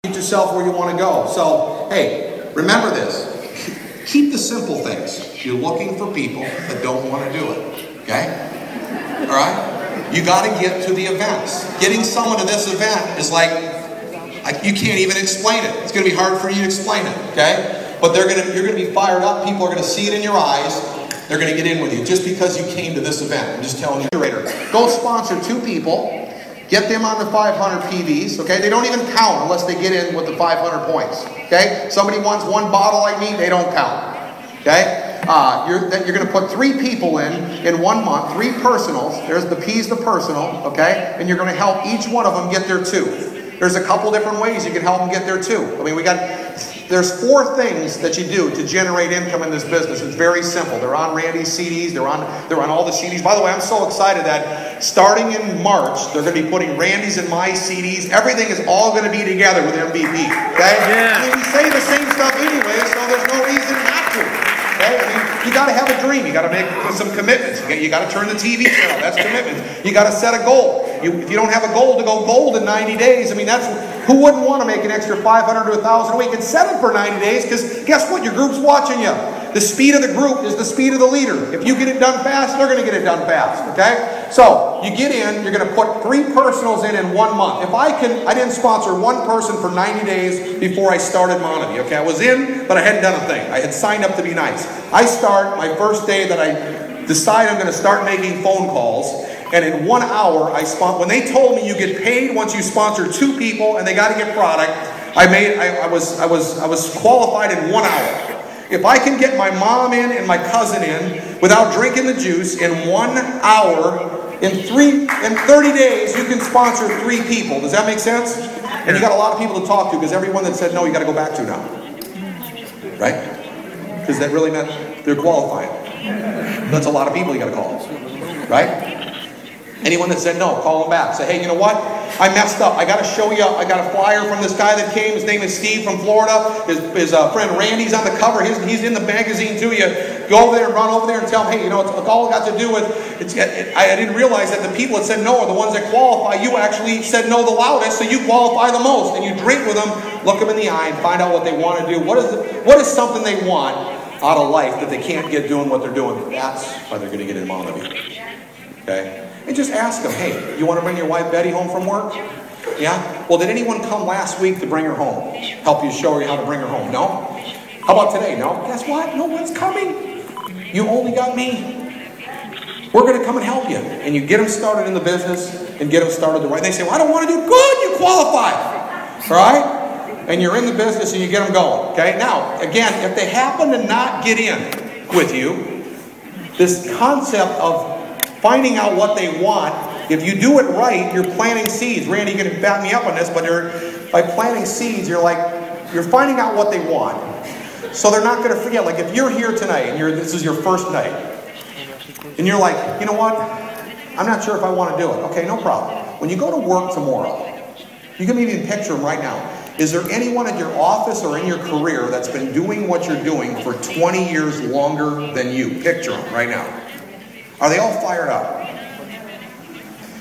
Get yourself where you want to go. So, hey, remember this. Keep the simple things. You're looking for people that don't want to do it. Okay? All right? You got to get to the events. Getting someone to this event is like you can't even explain it. It's going to be hard for you to explain it. Okay? But you're going to be fired up. People are going to see it in your eyes. They're going to get in with you just because you came to this event. I'm just telling you. Go sponsor 2 people. Get them on the 500 PVs, okay? They don't even count unless they get in with the 500 points, okay? Somebody wants 1 bottle like me, they don't count, okay? You're going to put 3 people in 1 month, 3 personals. There's the P's the personal, okay? And you're going to help each one of them get there too. There's a couple different ways you can help them get there too. I mean, there's 4 things that you do to generate income in this business. It's very simple. They're on Randy's CDs. They're on all the CDs. By the way, I'm so excited that starting in March, they're going to be putting Randy's and my CDs. Everything is all going to be together with MVP. Okay? Yeah. I mean, we say the same stuff anyway, so there's no reason not to. Okay? I mean, you got to have a dream. You got to make some commitments. You got to turn the TV channel. That's commitments. You got to set a goal. If you don't have a goal to go gold in 90 days, I mean, who wouldn't want to make an extra 500 to 1,000 a week and set it for 90 days? Because guess what? Your group's watching you. The speed of the group is the speed of the leader. If you get it done fast, they're going to get it done fast. Okay? So you get in. You're going to put 3 personals in 1 month. If I didn't sponsor 1 person for 90 days before I started Monavie. Okay, I was in, but I hadn't done a thing. I had signed up to be nice. I start my first day that I decide I'm going to start making phone calls. And in 1 hour, when they told me you get paid once you sponsor 2 people and they got to get product, I was qualified in 1 hour. If I can get my mom in and my cousin in without drinking the juice in 1 hour, in 30 days, you can sponsor 3 people. Does that make sense? And you got a lot of people to talk to because everyone that said no, you got to go back to now. Right? Because that really meant they're qualified. That's a lot of people you got to call. Right? Anyone that said no, call them back. Say, hey, you know what? I messed up. I got to show you. I got a flyer from this guy that came. His name is Steve from Florida. His friend Randy's on the cover. He's in the magazine too. You go over there and run over there and tell him, hey, you know, it's all got to do with. I didn't realize that the people that said no are the ones that qualify. You actually said no the loudest, so you qualify the most. And you drink with them, look them in the eye, and find out what they want to do. What is something they want out of life that they can't get doing what they're doing? That's why they're going to get in Monavie. Okay. And just ask them, hey, you want to bring your wife Betty home from work? Yeah? Well, did anyone come last week to bring her home? Help you show her how to bring her home? No? How about today? No? Guess what? No one's coming. You only got me. We're going to come and help you. And you get them started in the business and get them started the right. They say, well, I don't want to do good. You qualify. All right? And you're in the business and you get them going. Okay? Now, again, if they happen to not get in with you, this concept of finding out what they want. If you do it right, you're planting seeds. Randy, you can back me up on this, but by planting seeds, you're finding out what they want. So they're not going to forget. Like if you're here tonight and this is your first night, and you're like, you know what? I'm not sure if I want to do it. Okay, no problem. When you go to work tomorrow, you can even picture them right now. Is there anyone at your office or in your career that's been doing what you're doing for 20 years longer than you? Picture them right now. Are they all fired up?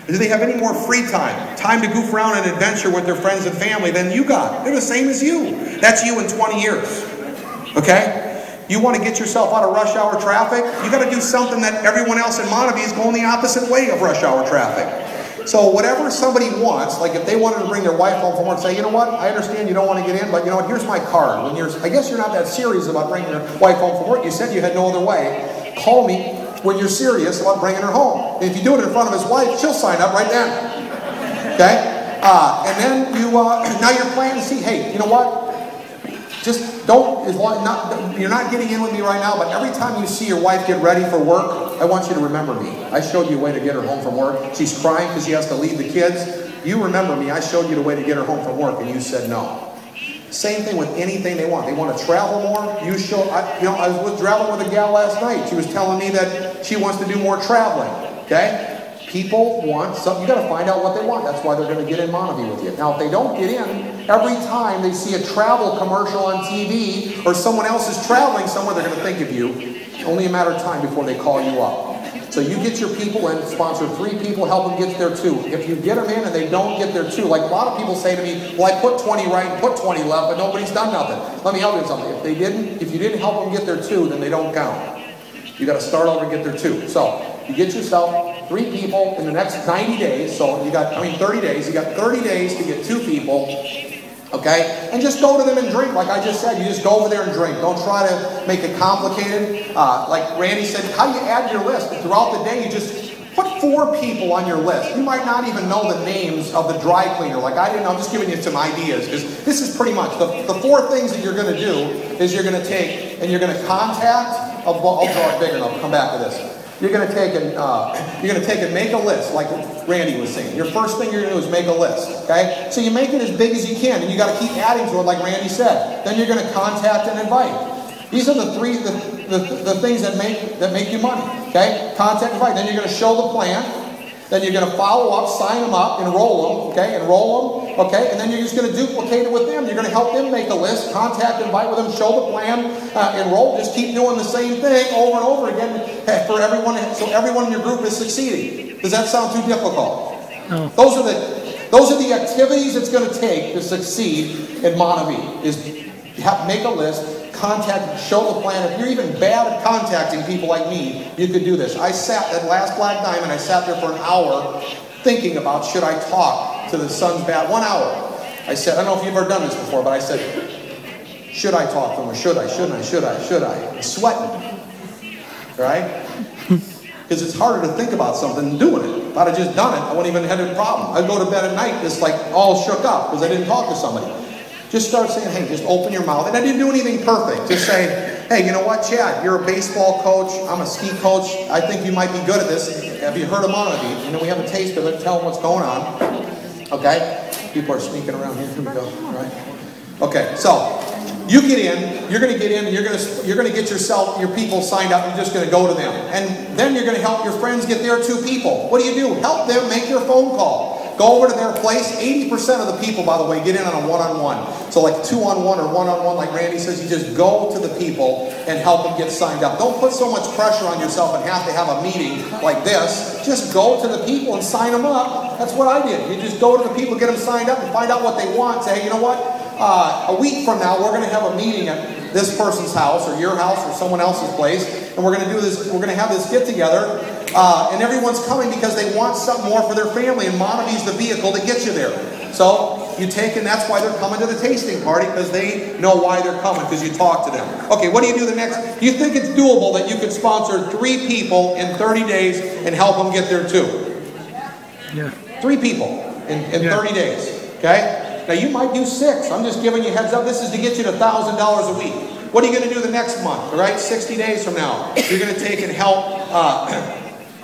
Do they have any more free time? Time to goof around and adventure with their friends and family than you got? They're the same as you. That's you in 20 years. Okay? You want to get yourself out of rush hour traffic? You got to do something that everyone else in Monavie is going the opposite way of rush hour traffic. So whatever somebody wants, like if they wanted to bring their wife home from work, say, you know what? I understand you don't want to get in, but you know what? Here's my card. I guess you're not that serious about bringing your wife home from work. You said you had no other way. Call me when you're serious about bringing her home. And if you do it in front of his wife, she'll sign up right then. Okay? And then now you're planning to see, hey, you know what? Just don't, you're not getting in with me right now, but every time you see your wife get ready for work, I want you to remember me. I showed you a way to get her home from work. She's crying because she has to leave the kids. You remember me. I showed you the way to get her home from work, and you said no. Same thing with anything they want. They want to travel more. I was traveling with a gal last night. She was telling me that she wants to do more traveling. Okay? People want something. You got to find out what they want. That's why they're going to get in Monavie with you. Now, if they don't get in, every time they see a travel commercial on TV or someone else is traveling somewhere, they're going to think of you. Only a matter of time before they call you up. So you get your people in, sponsor 3 people, help them get there 2. If you get them in and they don't get there 2, like a lot of people say to me, well, I put 20 right and put 20 left, but nobody's done nothing. Let me help you with something. If you didn't help them get there 2, then they don't count. You got to start over and get there 2. So you get yourself 3 people in the next 90 days. So you got, 30 days. You got 30 days to get 2 people. Okay? And just go to them and drink. Like I just said, you just go over there and drink. Don't try to make it complicated. Like Randy said, how do you add your list? Throughout the day, you just put 4 people on your list. You might not even know the names of the dry cleaner. Like I didn't know. I'm just giving you some ideas. Because this is pretty much the 4 things that you're going to do is you're going to take and you're going to contact. I'll draw it big enough. Come back to this. You're going to take and make a list, like Randy was saying. Your first thing you're going to do is make a list, okay? So you make it as big as you can, and you got to keep adding to it, like Randy said. Then you're going to contact and invite. These are the 3 the things that make you money, okay? Contact, invite. Then you're going to show the plan. Then you're going to follow up, sign them up, enroll them, okay? Enroll them, okay? And then you're just going to duplicate it with them. You're going to help them make a list, contact, invite with them, show the plan, enroll. Just keep doing the same thing over and over again for everyone, so everyone in your group is succeeding. Does that sound too difficult? No. Those are the activities it's going to take to succeed in Monavie. Is make a list. Contact, show the plan. If you're even bad at contacting people like me, you could do this. I sat at last Black Diamond, I sat there for an hour thinking about should I talk to the Suns bat. 1 hour. I said, I don't know if you've ever done this before, but I said, should I talk to them or should I? I'm sweating. Right? Because it's harder to think about something than doing it. If I'd have just done it, I wouldn't even have had a problem. I'd go to bed at night just like all shook up because I didn't talk to somebody. Just start saying, hey, just open your mouth. And I didn't do anything perfect. Just say, hey, you know what, Chad, you're a baseball coach. I'm a ski coach. I think you might be good at this. Have you heard of Monavie? You know, we have a taste of it. Tell them what's going on. Okay? People are sneaking around here. Here we go. All right. Okay, so you get in. You're going to get in. And you're going to get your people signed up. You're just going to go to them. And then you're going to help your friends get their 2 people. What do? Help them make your phone call. Go over to their place. 80% of the people, by the way, get in on a one-on-one. So like 2-on-1 or 1-on-1, like Randy says, you just go to the people and help them get signed up. Don't put so much pressure on yourself and have to have a meeting like this. Just go to the people and sign them up. That's what I did. You just go to the people, get them signed up, and find out what they want. Say, hey, you know what? A week from now, we're going to have a meeting at this person's house or your house or someone else's place, and we're going to do this. We're going to have this get together. And everyone's coming because they want something more for their family, and Monavie's the vehicle that gets you there. So you take, and that's why they're coming to the tasting party, because they know why they're coming, because you talk to them. Okay, what do you do the next? You think it's doable that you could sponsor 3 people in 30 days and help them get there too? Yeah. 3 people in 30 days, okay? Now you might do 6. I'm just giving you a heads up. This is to get you to $1,000 a week. What are you going to do the next month, all right? 60 days from now. You're going to take and help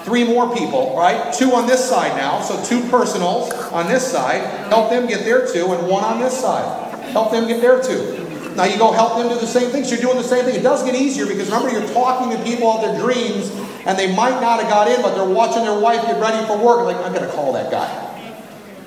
3 more people, right? 2 on this side now, so 2 personals on this side. Help them get their 2, and 1 on this side. Help them get their 2. Now you go help them do the same thing. So you're doing the same thing. It does get easier because remember, you're talking to people about their dreams, and they might not have got in, but they're watching their wife get ready for work. Like, I'm going to call that guy.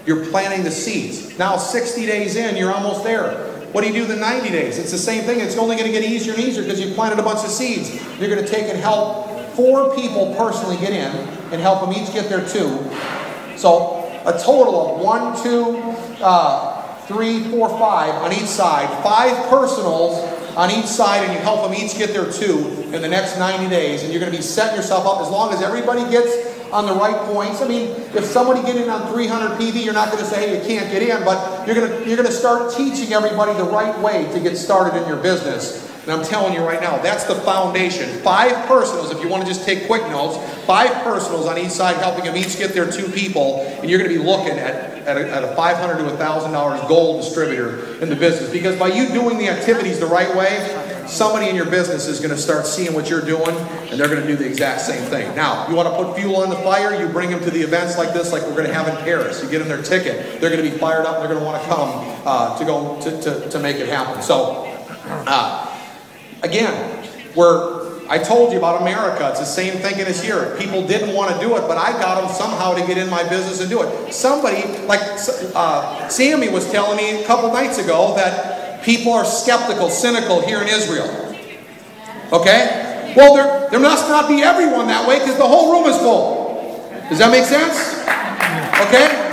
You're planting the seeds. Now 60 days in, you're almost there. What do you do the 90 days? It's the same thing. It's only going to get easier and easier because you've planted a bunch of seeds. You're going to take and help 4 people personally get in and help them each get their 2. So a total of 1, 2, 3, 4, 5 on each side. 5 personals on each side, and you help them each get their 2 in the next 90 days. And you're going to be setting yourself up as long as everybody gets on the right points. I mean, if somebody get in on 300 PV, you're not going to say, hey, you can't get in, but you're going to start teaching everybody the right way to get started in your business. And I'm telling you right now, that's the foundation. 5 personals, if you want to just take quick notes, 5 personals on each side, helping them each get their 2 people, and you're going to be looking at a $500 to $1,000 gold distributor in the business. Because by you doing the activities the right way, somebody in your business is going to start seeing what you're doing, and they're going to do the exact same thing. Now, you want to put fuel on the fire, you bring them to the events like this, like we're going to have in Paris. You get them their ticket. They're going to be fired up, and they're going to want to come to make it happen. So, again, I told you about America. It's the same thinking as here. People didn't want to do it, but I got them somehow to get in my business and do it. Somebody, like Sammy was telling me a couple nights ago that people are skeptical, cynical here in Israel. Okay? Well, there must not be everyone that way because the whole room is full. Does that make sense? Okay?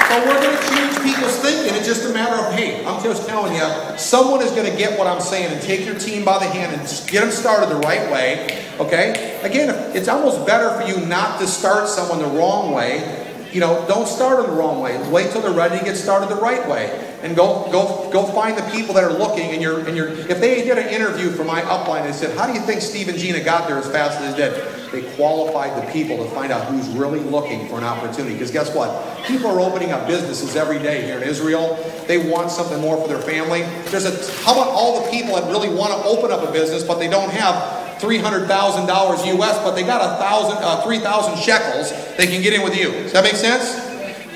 So we're going to change people's thinking. It's just a matter of, hey, I'm just telling you, someone is going to get what I'm saying and take your team by the hand and get them started the right way. Okay? Again, it's almost better for you not to start someone the wrong way. You know, don't start them the wrong way. Wait till they're ready to get started the right way. And go find the people that are looking. And if they did an interview for my upline, they said, how do you think Steve and Gina got there as fast as they did? They qualified the people to find out who's really looking for an opportunity. Because guess what? People are opening up businesses every day here in Israel. They want something more for their family. How about all the people that really want to open up a business, but they don't have $300,000 US, but they got 3,000 shekels they can get in with you. Does that make sense?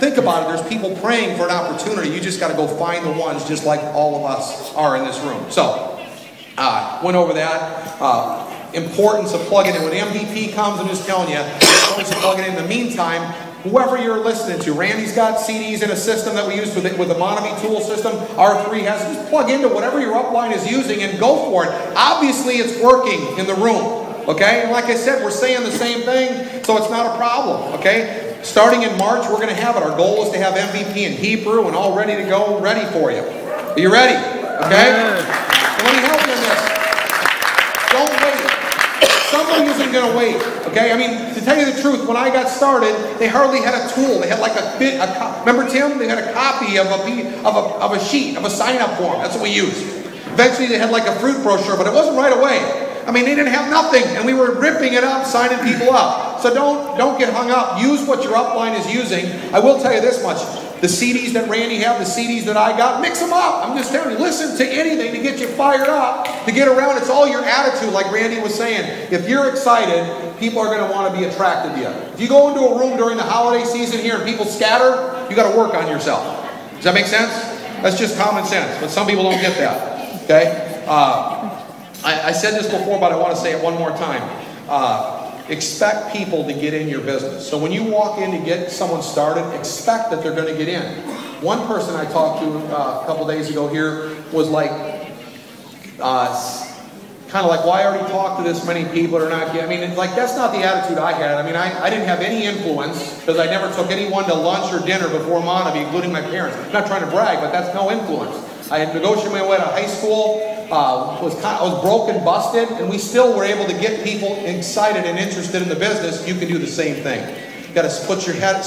Think about it. There's people praying for an opportunity. You just got to go find the ones just like all of us are in this room. So, went over that. Importance of plugging in. When MVP comes, I'm just telling you, the importance of plugging in. In the meantime, whoever you're listening to, Randy's got CDs in a system that we use with the Monomy tool system. R3 has, just plug into whatever your upline is using and go for it. Obviously, it's working in the room. Okay? And like I said, we're saying the same thing, so it's not a problem. Okay? Starting in March, we're going to have it. Our goal is to have MVP in Hebrew and all ready to go, ready for you. Are you ready? Okay? So let me help you in this. Don't wait. Somebody isn't going to wait, okay? I mean, to tell you the truth, when I got started, they hardly had a tool. They had like remember Tim? They had a copy of a sheet, of a sign-up form. That's what we used. Eventually, they had like a fruit brochure, but it wasn't right away. I mean, they didn't have nothing, and we were ripping it up, signing people up. So don't get hung up. Use what your upline is using. I will tell you this much. The CDs that Randy have, the CDs that I got, mix them up. I'm just telling you, listen to anything to get you fired up, to get around. It's all your attitude, like Randy was saying. If you're excited, people are going to want to be attracted to you. If you go into a room during the holiday season here and people scatter, you got to work on yourself. Does that make sense? That's just common sense, but some people don't get that. Okay? I said this before, but I want to say it one more time. Expect people to get in your business. So when you walk in to get someone started, expect that they're going to get in. One person I talked to a couple days ago here was like, kind of like, well, I already talked to this many people or not. I mean, it's like, that's not the attitude I had. I mean, I didn't have any influence because I never took anyone to lunch or dinner before Monavi, including my parents. I'm not trying to brag, but that's no influence. I had negotiated my way to high school. I was broke and busted, and we still were able to get people excited and interested in the business. You can do the same thing. You got to put your head,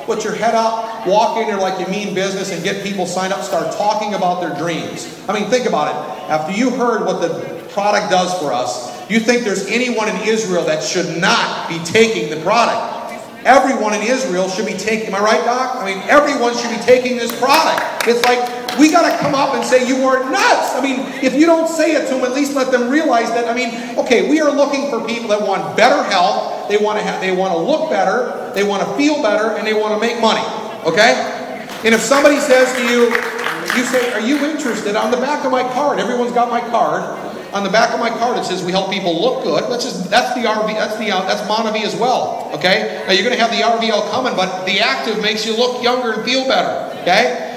put your head up, walk in there like you mean business, and get people signed up. Start talking about their dreams. I mean, think about it. After you heard what the product does for us, you think there's anyone in Israel that should not be taking the product? Everyone in Israel should be taking. Am I right, Doc? I mean, everyone should be taking this product. It's like, we got to come up and say, you are nuts. I mean, if you don't say it to them, at least let them realize that, I mean, okay, we are looking for people that want better health, they want to look better, they want to feel better, and they want to make money, okay? And if somebody says to you, you say, are you interested? On the back of my card, everyone's got my card. On the back of my card, it says we help people look good. That's the RV. That's Monavi as well. Okay. Now you're going to have the RVL coming, but the active makes you look younger and feel better. Okay.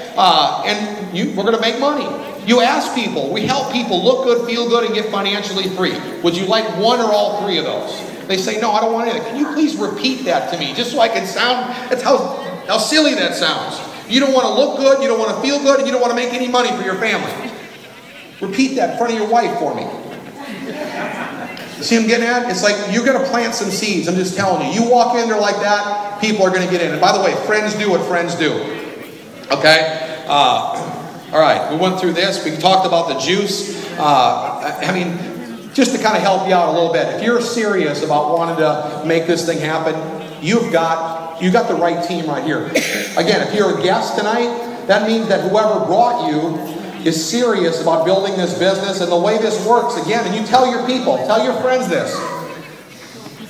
We're going to make money. You ask people. We help people look good, feel good, and get financially free. Would you like one or all three of those? They say, no, I don't want anything. Can you please repeat that to me, just so I can sound? That's how silly that sounds. You don't want to look good, you don't want to feel good, and you don't want to make any money for your family. Repeat that in front of your wife for me. See what I'm getting at? It's like you're going to plant some seeds. I'm just telling you. You walk in there like that, people are going to get in. And by the way, friends do what friends do. Okay? All right. We went through this. We talked about the juice. I mean, just to kind of help you out a little bit. If you're serious about wanting to make this thing happen, you've got the right team right here. Again, if you're a guest tonight, that means that whoever brought you is serious about building this business. And the way this works, again, and you tell your people, tell your friends this.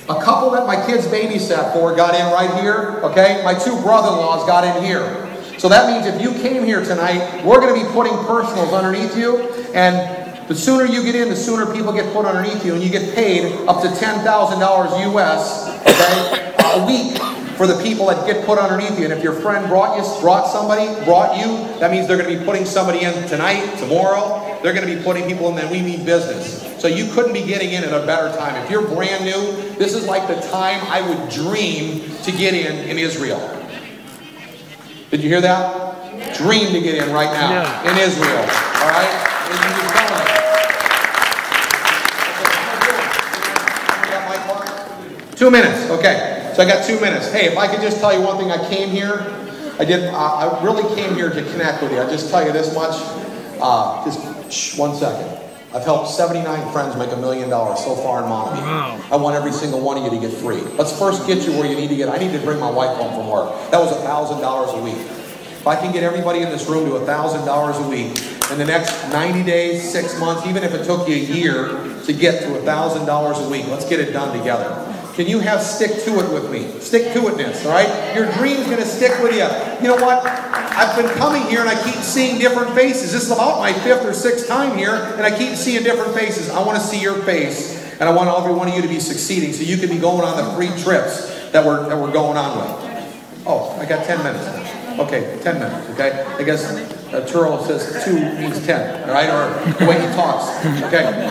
A couple that my kids babysat for got in right here, okay? My two brother-in-laws got in here. So that means if you came here tonight, we're going to be putting personals underneath you, and the sooner you get in, the sooner people get put underneath you, and you get paid up to $10,000 US, okay, a week for the people that get put underneath you. And if your friend brought you, that means they're going to be putting somebody in tonight, tomorrow, they're going to be putting people in, then we mean business. So you couldn't be getting in at a better time. If you're brand new, this is like the time I would dream to get in Israel. Did you hear that? Dream to get in right now in Israel. All right? 2 minutes. Okay. So I got 2 minutes. Hey, if I could just tell you one thing, I came here. I really came here to connect with you. I'll just tell you this much. Just 1 second. I've helped 79 friends make $1 million so far in Monterey. Wow. I want every single one of you to get free. Let's first get you where you need to get. I need to bring my wife home from work. That was $1,000 a week. If I can get everybody in this room to $1,000 a week, in the next 90 days, 6 months, even if it took you a year to get to $1,000 a week, let's get it done together. Can you have stick to it with me? Stick to itness, all right? Your dream's going to stick with you. You know what? I've been coming here and I keep seeing different faces. This is about my 5th or 6th time here, and I keep seeing different faces. I want to see your face, and I want every one of you to be succeeding so you can be going on the free trips that we're going on with. Oh, I got 10 minutes now. Okay, 10 minutes, okay? I guess Turo says 2 means 10, all right? Or the way he talks, okay?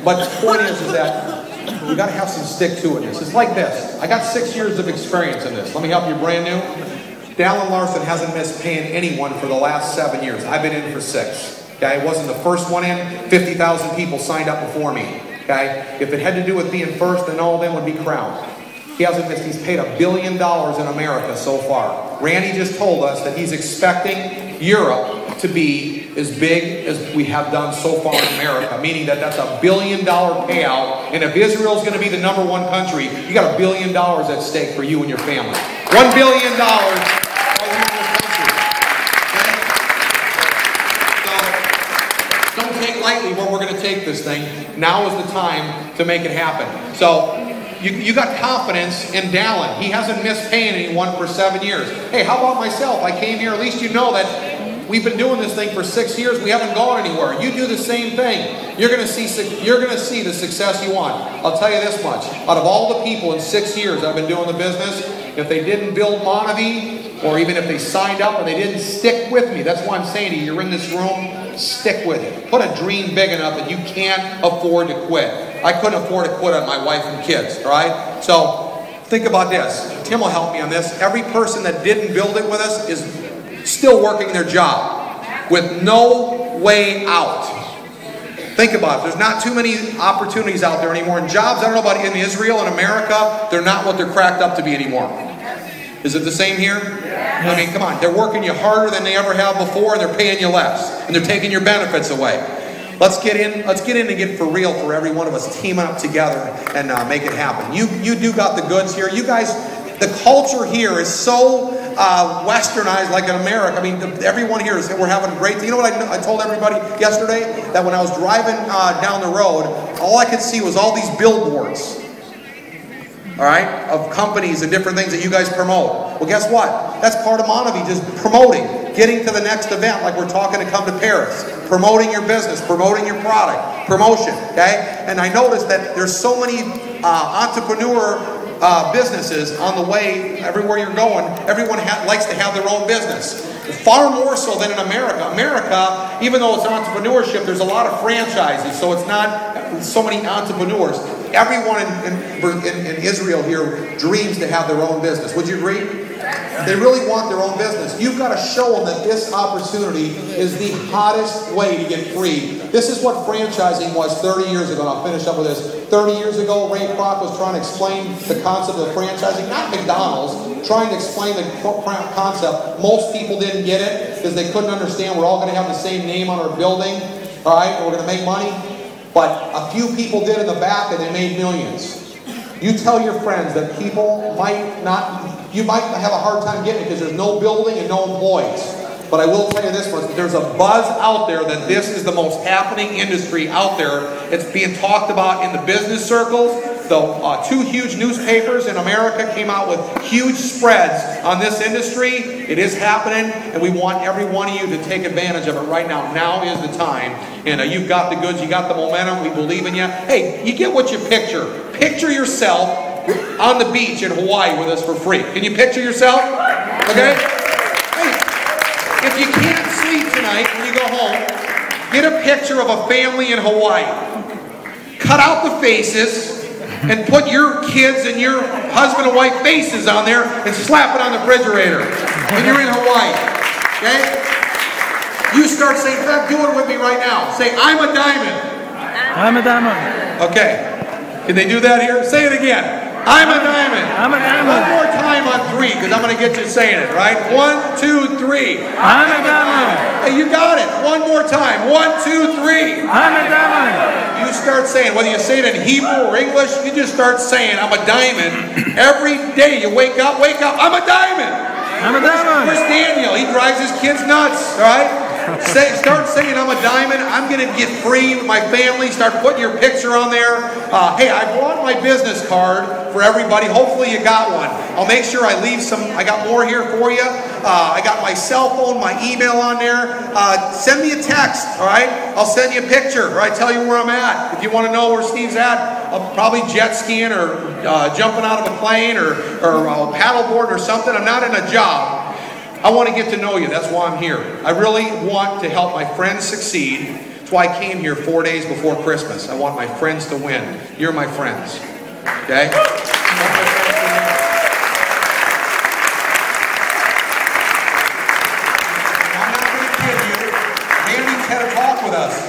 But the point is that you got to have some stick-to-itness. It's like this. I got 6 years of experience in this. Let me help you brand new. Dallin Larson hasn't missed paying anyone for the last 7 years. I've been in for 6. Okay, I wasn't the first one in. 50,000 people signed up before me. Okay, if it had to do with being first, then all of them would be crowned. He hasn't missed. He's paid $1 billion in America so far. Randy just told us that he's expecting Europe to be as big as we have done so far in America, meaning that that's $1 billion payout. And if Israel's going to be the #1 country, you got $1 billion at stake for you and your family. $1 billion right here in this country. So don't take lightly where we're going to take this thing. Now is the time to make it happen. So you got confidence in Dallin. He hasn't missed paying anyone for 7 years. Hey, how about myself? I came here. At least you know that we've been doing this thing for 6 years. We haven't gone anywhere. You do the same thing. You're going to see the success you want. I'll tell you this much. Out of all the people in 6 years I've been doing the business, if they didn't build Monavie, or even if they signed up and they didn't stick with me, that's why I'm saying to you, you're in this room, stick with it. Put a dream big enough that you can't afford to quit. I couldn't afford to quit on my wife and kids, all right? So think about this. Tim will help me on this. Every person that didn't build it with us is still working their job with no way out. Think about it. There's not too many opportunities out there anymore. And jobs, I don't know about in Israel and America, they're not what they're cracked up to be anymore. Is it the same here? I mean, come on. They're working you harder than they ever have before, and they're paying you less. And they're taking your benefits away. Let's get in and get for real for every one of us, teaming up together and make it happen. You do got the goods here. You guys, the culture here is so westernized like in America. I mean, everyone here is, we're having a great, you know what I told everybody yesterday? That when I was driving down the road, all I could see was all these billboards. All right, of companies and different things that you guys promote. Well, guess what? That's part of Monavie, just promoting, getting to the next event, like we're talking to come to Paris, promoting your business, promoting your product, promotion, okay? And I noticed that there's so many entrepreneur businesses on the way, everywhere you're going, everyone likes to have their own business. Far more so than in America. America, even though it's entrepreneurship, there's a lot of franchises, so it's not so many entrepreneurs. Everyone in Israel here dreams to have their own business. Would you agree? They really want their own business. You've got to show them that this opportunity is the hottest way to get free. This is what franchising was 30 years ago, and I'll finish up with this. 30 years ago, Ray Kroc was trying to explain the concept of franchising, not McDonald's, trying to explain the concept. Most people didn't get it because they couldn't understand we're all going to have the same name on our building, all right, and we're going to make money. But a few people did in the back and they made millions. You tell your friends that people might not, you might have a hard time getting it because there's no building and no employees. But I will tell you this much, there's a buzz out there that this is the most happening industry out there. It's being talked about in the business circles. The 2 huge newspapers in America came out with huge spreads on this industry. It is happening, and we want every one of you to take advantage of it right now. Now is the time. And you've got the goods, you got the momentum, we believe in you. Hey, you get what you picture. Picture yourself on the beach in Hawaii with us for free. Can you picture yourself? Okay? Hey, if you can't sleep tonight when you go home, get a picture of a family in Hawaii. Cut out the faces and put your kids and your husband and wife faces on there and slap it on the refrigerator. And you're in Hawaii. Okay? You start saying, do it with me right now. Say, I'm a diamond. I'm a diamond. Okay. Can they do that here? Say it again. I'm a diamond. I'm a diamond. One more time on 3, because I'm going to get you saying it, right? 1, 2, 3. I'm a diamond. Hey, you got it. One more time. 1, 2, 3. I'm a diamond. You start saying, whether you say it in Hebrew or English, you just start saying, I'm a diamond. Every day you wake up, I'm a diamond. I'm a diamond. Where's Daniel? He drives his kids nuts, all right? Start saying I'm a diamond. I'm going to get free with my family. Start putting your picture on there. Hey, I brought my business card for everybody. Hopefully you got one. I'll make sure I leave some. I got more here for you. I got my cell phone, my email on there. Send me a text, all right? I'll send you a picture, or I tell you where I'm at. If you want to know where Steve's at, I'm probably jet skiing or jumping out of a plane or paddleboard or something. I'm not in a job. I want to get to know you. That's why I'm here. I really want to help my friends succeed. That's why I came here 4 days before Christmas. I want my friends to win. You're my friends. Okay? I'm not going to kid you. Randy's had a talk with us.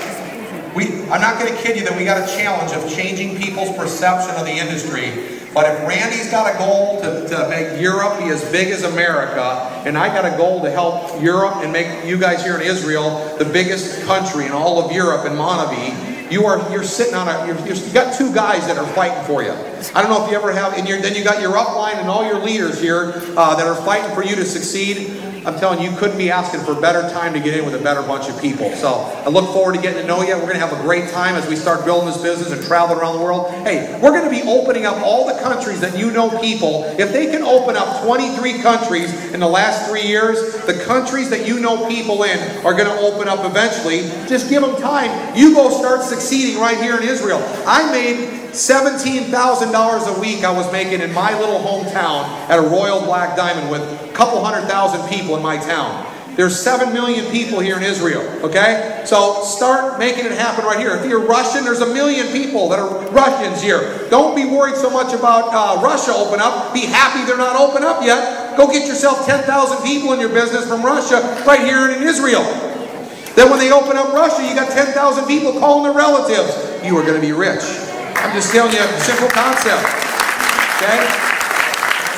I'm not going to kid you that we got a challenge of changing people's perception of the industry. But if Randy's got a goal to make Europe be as big as America, and I got a goal to help Europe and make you guys here in Israel the biggest country in all of Europe in Montevideo, you're sitting on you've got 2 guys that are fighting for you. I don't know if you ever have, then you got your upline and all your leaders here that are fighting for you to succeed. I'm telling you, you couldn't be asking for a better time to get in with a better bunch of people. So I look forward to getting to know you. We're going to have a great time as we start building this business and traveling around the world. Hey, we're going to be opening up all the countries that you know people. If they can open up 23 countries in the last 3 years, the countries that you know people in are going to open up eventually. Just give them time. You go start succeeding right here in Israel. I made $17,000 a week I was making in my little hometown at a Royal Black Diamond with a couple 100,000 people in my town. There's 7 million people here in Israel, okay? So start making it happen right here. If you're Russian, there's 1 million people that are Russians here. Don't be worried so much about Russia open up. Be happy they're not open up yet. Go get yourself 10,000 people in your business from Russia right here in Israel. Then when they open up Russia, you got 10,000 people calling their relatives. You are going to be rich. I'm just telling you a simple concept. Okay?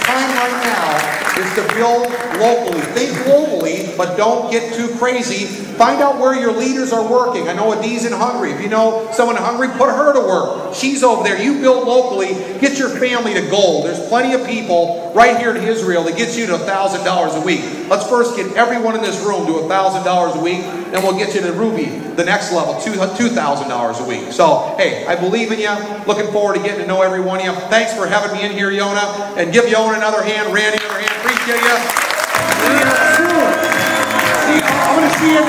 Time right now is to build locally. Think globally, but don't get too crazy. Find out where your leaders are working. I know Adi's in Hungary. If you know someone in Hungary, put her to work. She's over there. You build locally. Get your family to gold. There's plenty of people right here in Israel that gets you to $1,000 a week. Let's first get everyone in this room to $1,000 a week, and we'll get you to Ruby, the next level, $2,000 a week. So, hey, I believe in you. Looking forward to getting to know every one of you. Thanks for having me in here, Yona. And give Yona another hand, Randy another hand. Appreciate you. I'm going to see you